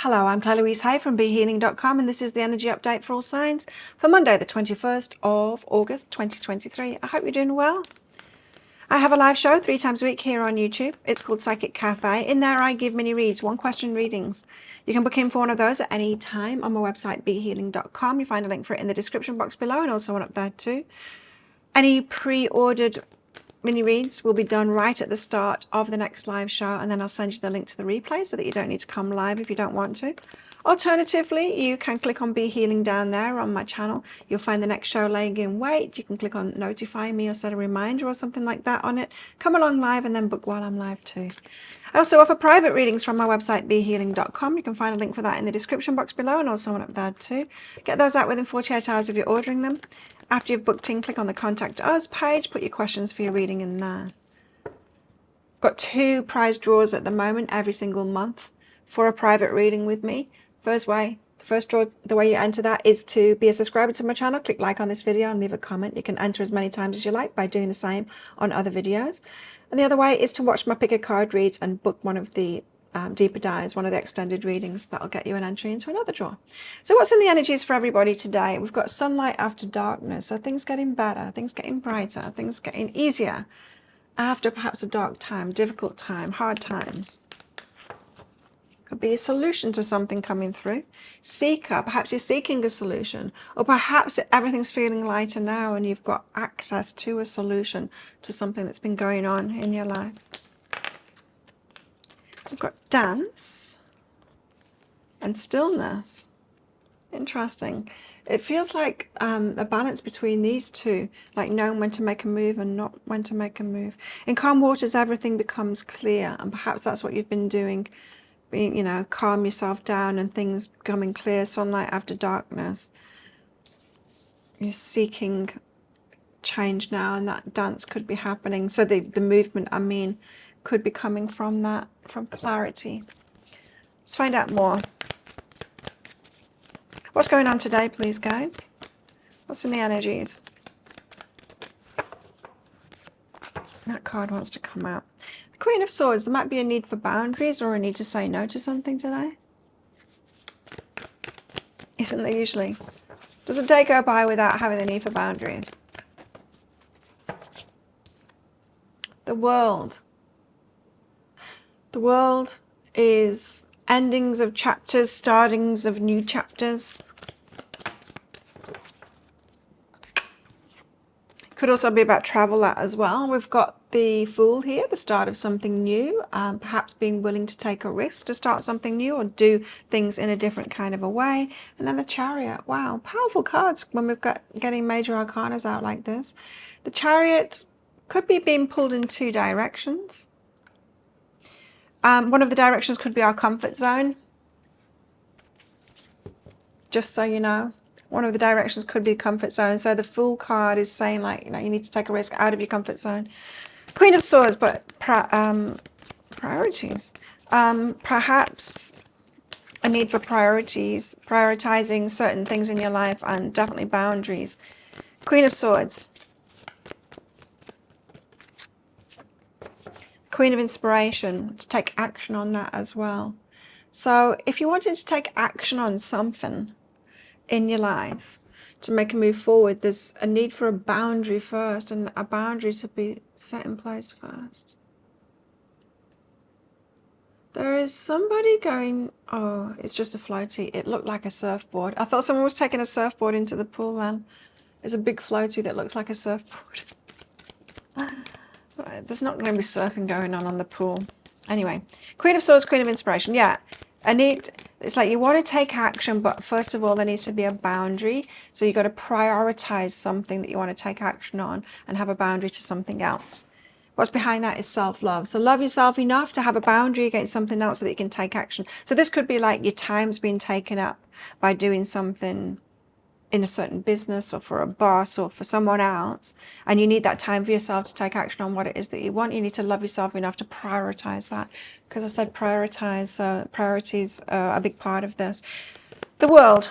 Hello, I'm Claire Louise Hay from BeHealing.com, and this is the energy update for all signs for Monday, the 21st of August 2023. I hope you're doing well. I have a live show 3 times a week here on YouTube. It's called Psychic Cafe. In there, I give mini reads, 1-question readings. You can book in for one of those at any time on my website, BeHealing.com. You find a link for it in the description box below, and also one up there too. Any pre-ordered mini reads will be done right at the start of the next live show, and then I'll send you the link to the replay so that you don't need to come live if you don't want to. Alternatively, you can click on Be Healing down there on my channel. You'll find the next show laying in wait. You can click on notify me or set a reminder or something like that on it. Come along live and then book while I'm live too. I also offer private readings from my website, BeHealing.com. You can find a link for that in the description box below, and also one up there too. Get those out within 48 hours if you're ordering them. After you've booked in, click on the Contact Us page, put your questions for your reading in there. Got 2 prize draws at the moment every single month for a private reading with me. The first draw, the way you enter that is to be a subscriber to my channel. Click like on this video and leave a comment. You can enter as many times as you like by doing the same on other videos. And the other way is to watch my pick a card reads and book one of the deeper dives, one of the extended readings. That'll get you an entry into another draw. So what's in the energies for everybody today? We've got sunlight after darkness, so things getting better, things getting brighter, things getting easier after perhaps a dark time, difficult time, hard times. Could be a solution to something coming through. Seeker, perhaps you're seeking a solution, or perhaps everything's feeling lighter now and you've got access to a solution to something that's been going on in your life. We've got dance and stillness. Interesting. It feels like a balance between these two, like knowing when to make a move and not when to make a move. In calm waters, everything becomes clear, and perhaps that's what you've been doing. Calm yourself down and things becoming clear. Sunlight after darkness. You're seeking change now, and that dance could be happening. So the movement, could be coming from that, from clarity. Let's find out more. What's going on today, please, guys? What's in the energies? That card wants to come out. The Queen of Swords. There might be a need for boundaries or a need to say no to something today. Isn't there usually? Does a day go by without having the need for boundaries? The World. The World is endings of chapters, startings of new chapters. Could also be about travel as well. We've got the Fool here, the start of something new, perhaps being willing to take a risk to start something new or do things in a different kind of a way. And then the Chariot. Wow, powerful cards when we've got getting major arcanas out like this. The Chariot could be being pulled in 2 directions. One of the directions could be our comfort zone. Just so you know, one of the directions could be comfort zone. So the Fool card is saying, like, you need to take a risk out of your comfort zone. Queen of Swords, but priorities. Perhaps a need for priorities, prioritizing certain things in your life, and definitely boundaries. Queen of Swords. Queen of Inspiration, to take action on that as well. So if you wanted to take action on something in your life to make a move forward, there's a need for a boundary first, and a boundary to be set in place first. There is somebody going, oh, it's just a floaty. It looked like a surfboard. I thought someone was taking a surfboard into the pool then. There's a big floaty that looks like a surfboard. There's not going to be surfing going on the pool. Anyway, Queen of Swords, Queen of Inspiration. Yeah, it's like you want to take action, but first of all, there needs to be a boundary. So you've got to prioritize something that you want to take action on and have a boundary to something else. What's behind that is self-love. So love yourself enough to have a boundary against something else so that you can take action. So this could be like your time's been taken up by doing something in a certain business or for a boss or for someone else, and you need that time for yourself to take action on what it is that you want. You need to love yourself enough to prioritize that, because I said prioritize, so priorities are a big part of this. The World.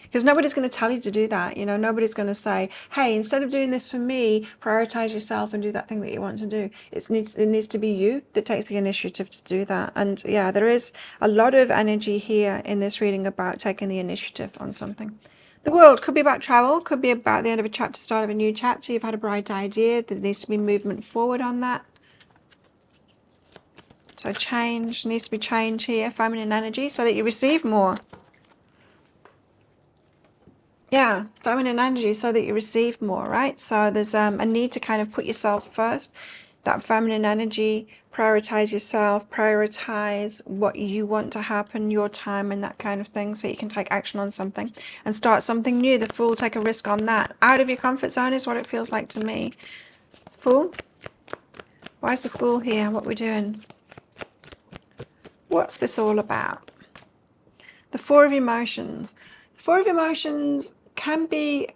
Because nobody's going to tell you to do that. You know, nobody's going to say, hey, instead of doing this for me, prioritize yourself and do that thing that you want to do. It needs to be you that takes the initiative to do that. And yeah, there is a lot of energy here in this reading about taking the initiative on something. The world could be about travel, could be about the end of a chapter, start of a new chapter. You've had a bright idea. There needs to be movement forward on that. So change, needs to be change here, feminine energy, so that you receive more. Yeah, feminine energy so that you receive more, right? So there's a need to kind of put yourself first. That feminine energy, prioritize yourself, prioritize what you want to happen, your time and that kind of thing, so you can take action on something and start something new. The Fool, take a risk on that. Out of your comfort zone is what it feels like to me. Fool? Why is the Fool here? What we're doing? What's this all about? The Four of Emotions. The Four of Emotions can be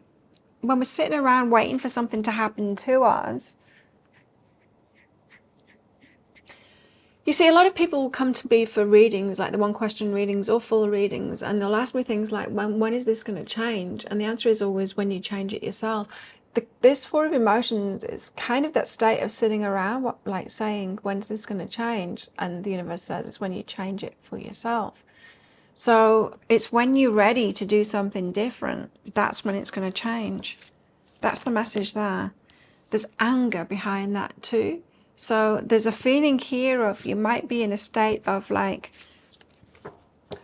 when we're sitting around waiting for something to happen to us. You see, a lot of people will come to me for readings, like the one question readings or full readings, and they'll ask me things like, when is this going to change? And the answer is always when you change it yourself. This Four of Emotions is kind of that state of sitting around, like saying, when's this going to change? And the universe says it's when you change it for yourself. So it's when you're ready to do something different, that's when it's going to change. That's the message there. There's anger behind that too. So there's a feeling here of you might be in a state of like,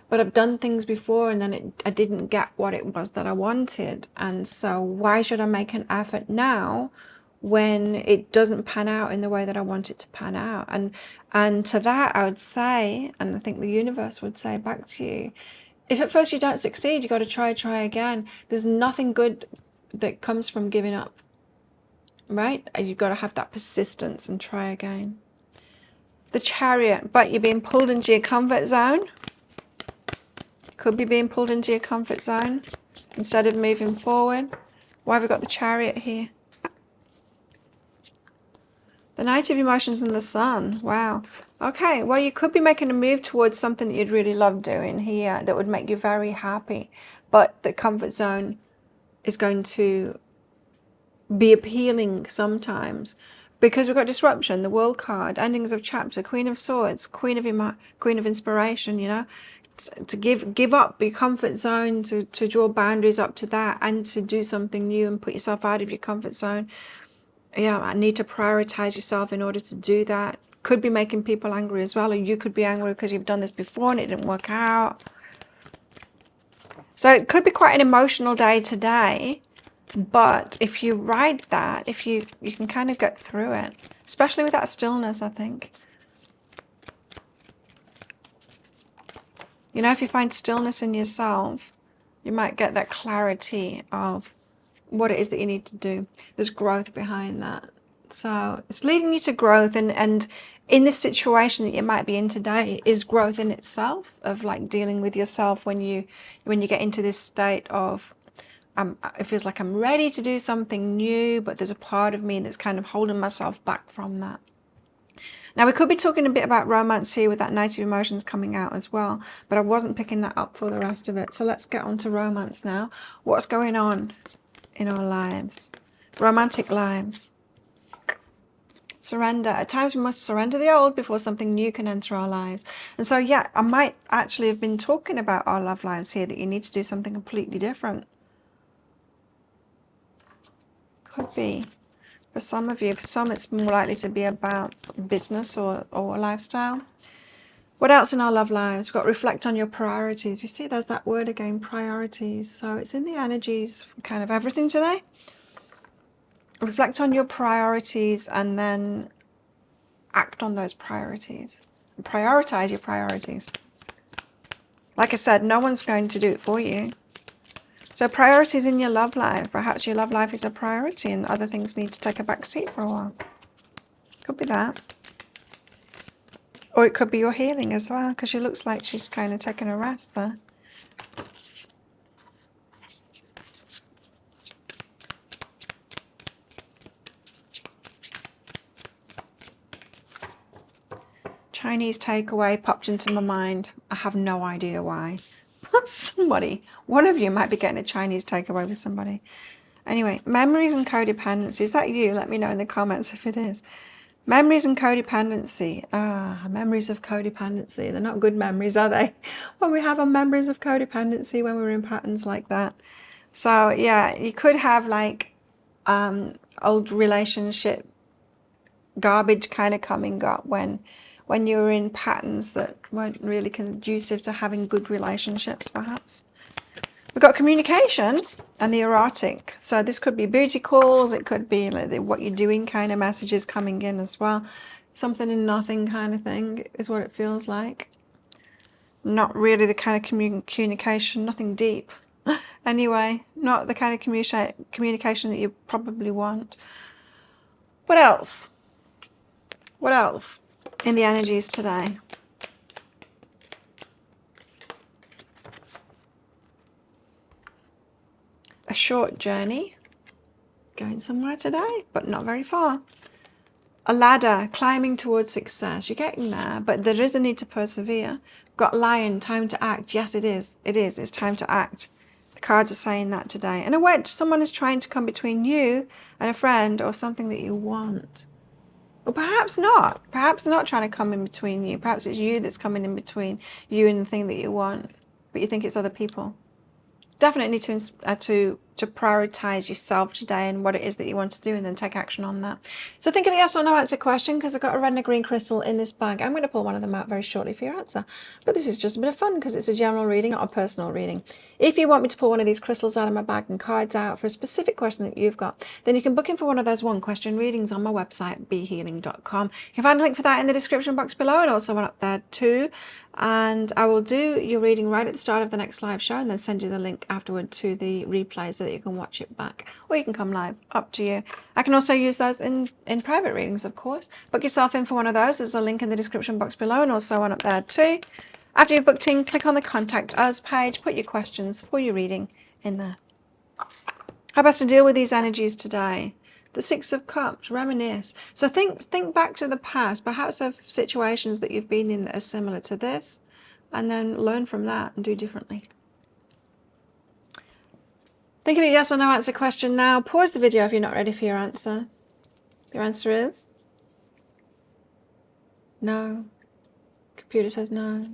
but I've done things before and then I didn't get what it was that I wanted. And so why should I make an effort now when it doesn't pan out in the way that I want it to pan out? And to that I would say, and I think the universe would say back to you, if at first you don't succeed, you got to try again. There's nothing good that comes from giving up, right? You've got to have that persistence and try again. The Chariot, but you're being pulled into your comfort zone. Could be being pulled into your comfort zone instead of moving forward. Why have we got the Chariot here? The Knight of Emotions and the Sun. Wow. Okay, well, you could be making a move towards something that you'd really love doing here that would make you very happy. But the comfort zone is going to be appealing sometimes. Because we've got disruption, the World card, endings of chapter, Queen of Swords, Queen of Inspiration, you know. To give up your comfort zone, to draw boundaries up to that, and to do something new and put yourself out of your comfort zone. Yeah, I need to prioritize yourself in order to do that. Could be making people angry as well, or you could be angry because you've done this before and it didn't work out. So it could be quite an emotional day today, but if you ride that, if you can kind of get through it, especially with that stillness, I think. You know, if you find stillness in yourself, you might get that clarity of what it is that you need to do. There's growth behind that. So it's leading you to growth, and in this situation that you might be in today is growth in itself, of like dealing with yourself when you get into this state of it feels like I'm ready to do something new, but there's a part of me that's kind of holding myself back from that. Now, we could be talking a bit about romance here with that Knight of Emotions coming out as well, but I wasn't picking that up for the rest of it. So let's get on to romance now. What's going on in our lives? Romantic lives. Surrender. At times we must surrender the old before something new can enter our lives. And so, yeah, I might actually have been talking about our love lives here, that you need to do something completely different. Could be. For some of you, for some it's more likely to be about business or lifestyle. What else in our love lives? We've got reflect on your priorities. You see, there's that word again, priorities. So it's in the energies for kind of everything today. Reflect on your priorities and then act on those priorities. Prioritize your priorities. Like I said, no one's going to do it for you. So priorities in your love life. Perhaps your love life is a priority and other things need to take a back seat for a while. Could be that. Or it could be your healing as well, because she looks like she's kind of taking a rest there. Chinese takeaway popped into my mind. I have no idea why. Somebody, one of you might be getting a Chinese takeaway with somebody. Anyway, memories and codependency. Is that you? Let me know in the comments if it is. Memories and codependency. Memories of codependency. They're not good memories, are they? When we have our memories of codependency when we're in patterns like that. So yeah, you could have like old relationship garbage kind of coming up when you were in patterns that weren't really conducive to having good relationships, perhaps. We've got communication and the erotic. So this could be booty calls. It could be like what you're doing kind of messages coming in as well. Something and nothing kind of thing is what it feels like. Not really the kind of communication, nothing deep. Anyway, not the kind of communication that you probably want. What else? What else in the energies today? A short journey, going somewhere today, but not very far. A ladder, climbing towards success. You're getting there, but there is a need to persevere. Got lion, time to act. Yes, it is. It is. It's time to act. The cards are saying that today. And a wedge, someone is trying to come between you and a friend or something that you want. Or perhaps not. Perhaps not trying to come in between you. Perhaps it's you that's coming in between you and the thing that you want, but you think it's other people. Definitely need to prioritize yourself today and what it is that you want to do, and then take action on that. So think of a yes or no answer question, because I've got a red and a green crystal in this bag. I'm going to pull one of them out very shortly for your answer. But this is just a bit of fun because it's a general reading, not a personal reading. If you want me to pull one of these crystals out of my bag and cards out for a specific question that you've got, then you can book in for one of those one question readings on my website, behealing.com. You can find a link for that in the description box below, and also one up there too. And I will do your reading right at the start of the next live show, and then send you the link afterward to the replay so that you can watch it back, or you can come live, up to you. I can also use those in private readings, of course. Book yourself in for one of those. There's a link in the description box below, and also one up there too. After you've booked in, click on the Contact Us page, put your questions for your reading in there. How best to deal with these energies today? The Six of Cups, reminisce. So think back to the past, perhaps of situations that you've been in that are similar to this, and then learn from that and do differently. Think of a yes or no answer question now. Pause the video if you're not ready for your answer. Your answer is no. Computer says no.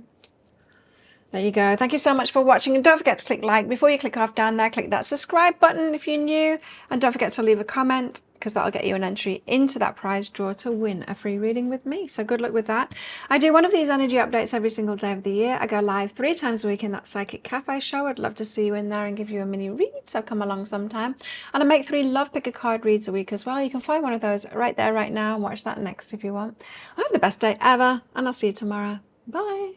There you go. Thank you so much for watching, and don't forget to click like. Before you click off down there, click that subscribe button if you're new, and don't forget to leave a comment, because that'll get you an entry into that prize draw to win a free reading with me. So good luck with that. I do one of these energy updates every single day of the year. I go live 3 times a week in that Psychic Cafe show. I'd love to see you in there and give you a mini read, so come along sometime. And I make 3 Love Picker card reads a week as well. You can find one of those right there right now and watch that next if you want. Have the best day ever, and I'll see you tomorrow. Bye.